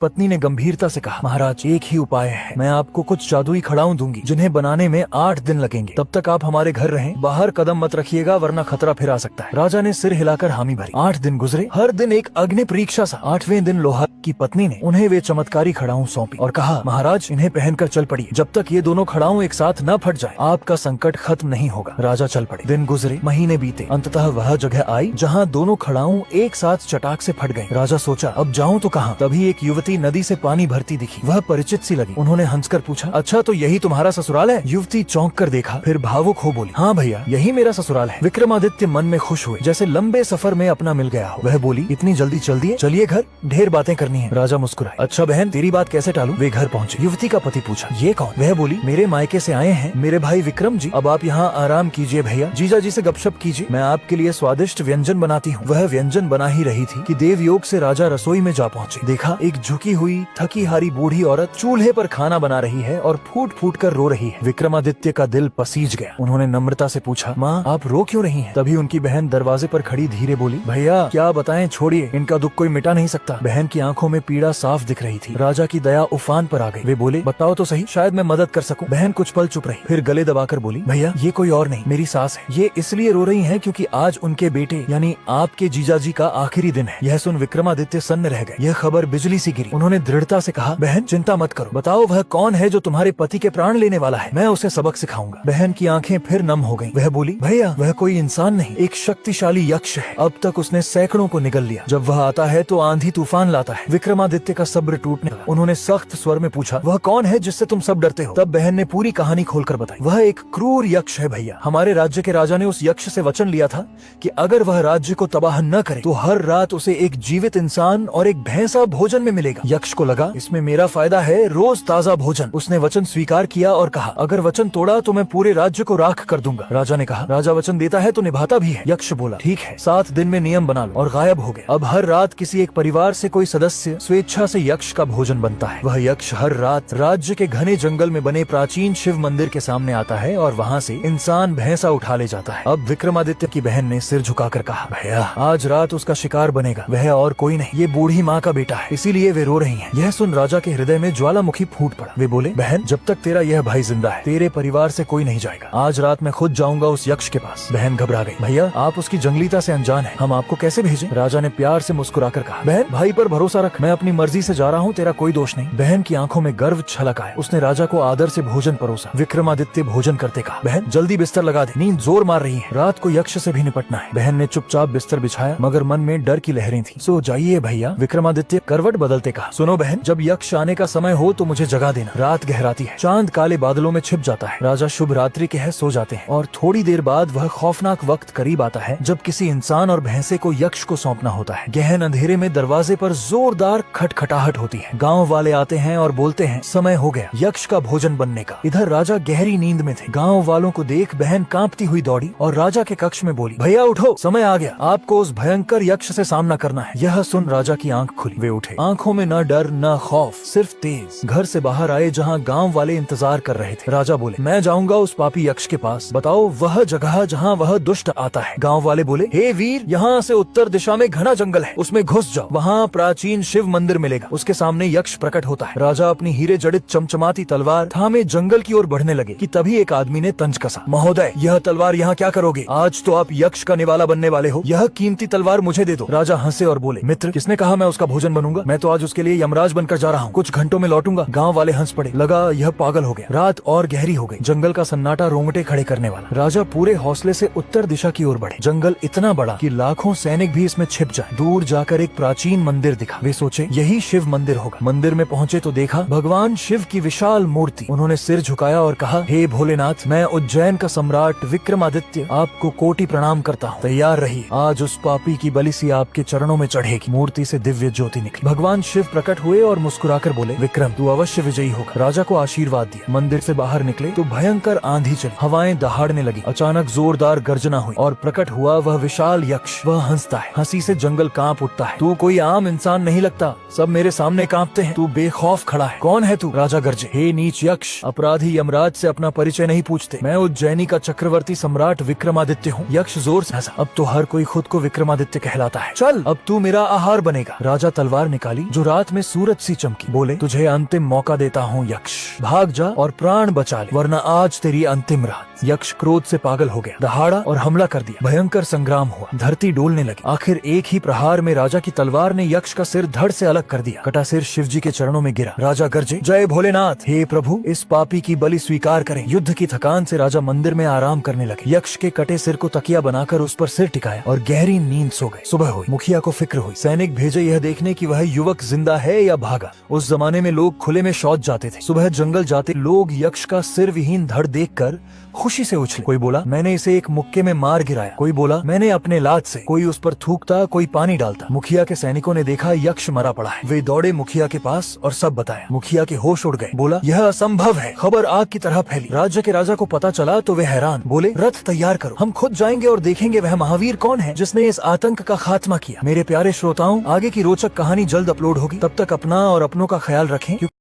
पत्नी ने गंभीरता से कहा, महाराज एक ही उपाय है, मैं आपको कुछ जादुई खड़ाऊ दूंगी जिन्हें बनाने में 8 दिन लगेंगे। तब तक आप हमारे घर रहें, बाहर कदम मत रखिएगा वरना खतरा फिर आ सकता है। राजा ने सिर हिलाकर हामी भरी। 8 दिन गुजरे, हर दिन एक अग्नि परीक्षा सा। 8वें दिन लोहार की पत्नी ने उन्हें वे चमत्कारी खड़ाऊ सौंपी और कहा, महाराज इन्हें पहनकर चल पड़िए, जब तक ये दोनों खड़ाऊ एक साथ न फट जाए आपका संकट खत्म नहीं होगा। राजा चल पड़े। दिन गुजरे, महीने बीते, अंततः वह जगह आई जहाँ दोनों खड़ाऊ एक साथ चटाक से फट गए। राजा सोचा अब जाऊं तो कहाँ। तभी एक युवती नदी से पानी भरती दिखी। वह परिचित सी लगी। उन्होंने हंसकर पूछा, अच्छा तो यही तुम्हारा ससुराल है? युवती चौंक कर देखा, फिर भावुक हो बोली, हाँ भैया यही मेरा ससुराल है। विक्रमादित्य मन में खुश हुए, जैसे लंबे सफर में अपना मिल गया हो। वह बोली, इतनी जल्दी चल दिए? चलिए घर, ढेर बातें करनी है। राजा मुस्कुराए, अच्छा बहन तेरी बात कैसे टालूं? वे घर पहुँचे। युवती का पति पूछा, ये कौन? वह बोली, मेरे मायके से आए हैं, मेरे भाई विक्रम जी। अब आप यहाँ आराम कीजिए भैया, जीजा जी से गपशप कीजिए, मैं आपके लिए स्वादिष्ट व्यंजन बनाती हूँ। वह व्यंजन बना ही रही थी कि देवयोग से राजा रसोई में जा पहुँचे। देखा एक झुकी हुई थकी हारी बूढ़ी औरत चूल्हे पर खाना बना रही है और फूट फूट कर रो रही है। विक्रमादित्य का दिल पसीज गया। उन्होंने नम्रता से पूछा, माँ आप रो क्यों रही हैं? तभी उनकी बहन दरवाजे पर खड़ी धीरे बोली, भैया क्या बताएं, छोड़िए, इनका दुख कोई मिटा नहीं सकता। बहन की आंखों में पीड़ा साफ दिख रही थी। राजा की दया उफान पर आ गई। वे बोले, बताओ तो सही, शायद मैं मदद कर सकूं। बहन कुछ पल चुप रही, फिर गले दबाकर बोली, भैया ये कोई और नहीं, मेरी सास है। ये इसलिए रो रही है क्योंकि आज उनके बेटे यानी आपके जीजाजी का आखिरी दिन है। यह सुन विक्रमादित्य सन्न रह गए। यह खबर बिजली सी गिरी। उन्होंने दृढ़ता से कहा, बहन चिंता मत करो, बताओ वह कौन है जो तुम्हारे पति के प्राण लेने वाला है? मैं उसे सबक सिखाऊंगा। बहन की आंखें फिर नम हो गईं। वह बोली, भैया वह कोई इंसान नहीं, एक शक्तिशाली यक्ष है। अब तक उसने सैकड़ों को निगल लिया। जब वह आता है तो आंधी तूफान लाता है। विक्रमादित्य का सब्र टूटने लगा। उन्होंने सख्त स्वर में पूछा, वह कौन है जिससे तुम सब डरते हो? तब बहन ने पूरी कहानी खोलकर बताई। वह एक क्रूर यक्ष है भैया। हमारे राज्य के राजा ने उस यक्ष से वचन लिया था कि अगर वह राज्य को तबाह न करे तो हर रात उसे एक जीवित इंसान और एक भैंसा भोजन में मिलेगा। यक्ष को लगा इसमें मेरा फायदा है, रोज ताजा भोजन। उसने वचन स्वीकार किया और कहा, अगर वचन तोड़ा तो मैं पूरे राज्य को राख कर दूंगा। राजा ने कहा, राजा वचन देता है तो निभाता भी है। यक्ष बोला, ठीक है, 7 दिन में नियम बना लो, और गायब हो गए। अब हर रात किसी एक परिवार से कोई सदस्य स्वेच्छा से यक्ष का भोजन बनता है। वह यक्ष हर रात राज्य के घने जंगल में बने प्राचीन शिव मंदिर के सामने आता है और वहाँ से इंसान भैंसा उठा ले जाता है। अब विक्रमादित्य की बहन ने सिर झुकाकर कहा, भैया आज रात उसका शिकार बनेगा, वह और कोई नहीं, ये बूढ़ी माँ का बेटा है, इसीलिए वे रो रही हैं। यह सुन राजा के हृदय में ज्वालामुखी फूट पड़ा। वे बोले, बहन जब तक तेरा यह भाई जिंदा है तेरे परिवार से कोई नहीं जाएगा। आज रात मैं खुद जाऊंगा उस यक्ष के पास। बहन घबरा गई, भैया आप उसकी जंगलीता से अनजान है, हम आपको कैसे भेजें? राजा ने प्यार से मुस्कुराकर कहा, बहन भाई पर भरोसा रख, मैं अपनी मर्जी से जा रहा हूँ, तेरा कोई दोष नहीं। बहन की आंखों में गर्व छलक आया। उसने राजा को आदर से भोजन परोसा। विक्रमादित्य भोजन करते कहा, बहन जल्दी बिस्तर लगा दे, नींद जोर मार रही है, रात को यक्ष से भी निपटना है। बहन ने चुपचाप बिस्तर बिछाया मगर मन में डर की लहरें थी। सो जाइए भैया, विक्रमादित्य करवट बदलते कहा। सुनो बहन, जब यक्ष आने का समय हो तो मुझे जगा देना। रात गहराती है, चांद काले बादलों में छिप जाता है। राजा शुभ रात्रि कह सो जाते हैं और थोड़ी देर बाद वह खौफनाक वक्त करीब आता है जब किसी इंसान और भैंसे को यक्ष को सौंपना होता है। गहन अंधेरे में दरवाजे पर जोरदार खटखटाहट होती है। गाँव वाले आते हैं और बोलते हैं, समय हो गया यक्ष का भोजन बनने का। इधर राजा गहरी नींद में थे। गाँव वालों को देख बहन कांपती हुई दौड़ी और राजा के कक्ष में बोली, भैया उठो, समय आ गया, आपको उस भयंकर यक्ष से सामना करना है। यह सुन राजा की आंख खुली। वे उठे, आंखों में न डर न खौफ, सिर्फ तेज। घर से बाहर आए जहाँ गाँव वाले इंतजार कर रहे थे। राजा बोले, मैं जाऊंगा उस पापी यक्ष के पास, बताओ वह जगह जहाँ वह दुष्ट आता है। गाँव वाले बोले, हे वीर, यहाँ से उत्तर दिशा में घना जंगल है, उसमें घुस जाओ, वहाँ प्राचीन शिव मंदिर मिलेगा, उसके सामने यक्ष प्रकट होता है। राजा अपनी हीरे जड़ित चमचमाती तलवार थामे जंगल की ओर बढ़ने लगे कि तभी एक आदमी ने तंज कसा, महोदय यह तलवार यहाँ क्या करोगे? आज तो आप यक्ष का निवाला बनने वाले हो, यह कीमती तलवार मुझे दे दो। राजा हंसे और बोले, मित्र किसने कहा मैं उसका भोजन बनूंगा? मैं तो आज उसके लिए यमराज बनकर जा रहा हूँ, कुछ घंटों में लौटूंगा। गाँव वाले हंस पड़े, लगा यह पागल हो गया। रात और गहरी हो गई, जंगल का सन्नाटा रोंगटे खड़े करने वाला। राजा पूरे हौसले से उत्तर दिशा की ओर बढ़े। जंगल इतना बड़ा कि लाखों सैनिक भी इसमें छिप जाए। दूर जाकर एक प्राचीन मंदिर दिखा। वे सोचे यही शिव मंदिर होगा। मंदिर में पहुँचे तो देखा भगवान शिव की विशाल मूर्ति। उन्होंने सिर झुकाया और कहा, हे भोलेनाथ, मैं उज्जैन का सम्राट विक्रमादित्य आपको कोटि प्रणाम करता हूँ, तैयार रहिए, आज उस पापी की बलि सी आपके चरणों में चढ़ेगी। मूर्ति से दिव्य ज्योति निकली। भगवान शिव प्रकट हुए और मुस्कुराकर बोले, विक्रम तू अवश्य विजयी होगा। राजा को आशीर्वाद दिया। मंदिर से बाहर निकले तो भयंकर आंधी चली, हवाएं दहाड़ने लगी। अचानक जोरदार गर्जना हुई और प्रकट हुआ वह विशाल यक्ष। वह हंसता है, हंसी से जंगल कांप उठता है। तू कोई आम इंसान नहीं लगता, सब मेरे सामने कांपते हैं, तू बेखौफ खड़ा है, कौन है तू? राजा गर्जे, हे नीच यक्ष, अपराधी यमराज से अपना परिचय नहीं पूछते, मैं उज्जैनी का चक्रवर्ती सम्राट विक्रमादित्य हूँ। यक्ष जोर से हंसा, अब तो हर कोई खुद को विक्रमादित्य कहलाता है, चल अब तू मेरा आहार बनेगा। राजा तलवार निकाली जो रात में सूरज सी चमकी। बोले, तुझे अंतिम मौका देता हूँ यक्ष, भाग जा और प्राण बचा ले, वरना आज तेरी अंतिम रात। यक्ष क्रोध से पागल हो गया, दहाड़ा और हमला कर दिया। भयंकर संग्राम हुआ, धरती डोलने लगी। आखिर एक ही प्रहार में राजा की तलवार ने यक्ष का सिर धड़ से अलग कर दिया। कटा सिर शिवजी के चरणों में गिरा। राजा गरजे, जय भोलेनाथ, हे प्रभु इस पापी की बलि स्वीकार करें। युद्ध की थकान से राजा मंदिर में आराम करने लगे। यक्ष के कटे सिर को तकिया बनाकर उस पर सिर टिकाया और गहरी नींद सो गए। सुबह हुई, मुखिया को फिक्र हुई। सैनिक भेजे यह देखने की वह युवक जिंदा है या भागा। उस जमाने में लोग खुले में शौच जाते थे। सुबह जंगल जाते लोग यक्ष का सिर विहीन धड़ देखकर खुशी से उछले। कोई बोला, मैंने इसे एक मुक्के में मार गिराया। कोई बोला, मैंने अपने लात से। कोई उस पर थूकता, कोई पानी डालता। मुखिया के सैनिकों ने देखा यक्ष मरा पड़ा है। वे दौड़े मुखिया के पास और सब बताया। मुखिया के होश उड़ गए। बोला, यह असंभव है। खबर आग की तरह फैली। राज्य के राजा को पता चला तो वे हैरान। बोले, रथ तैयार करो, हम खुद जाएंगे और देखेंगे वह महावीर कौन है जिसने इस आतंक का खात्मा किया। मेरे प्यारे श्रोताओं, आगे की रोचक कहानी जल्द अपलोड होगी। तब तक अपना और अपनों का ख्याल रखें।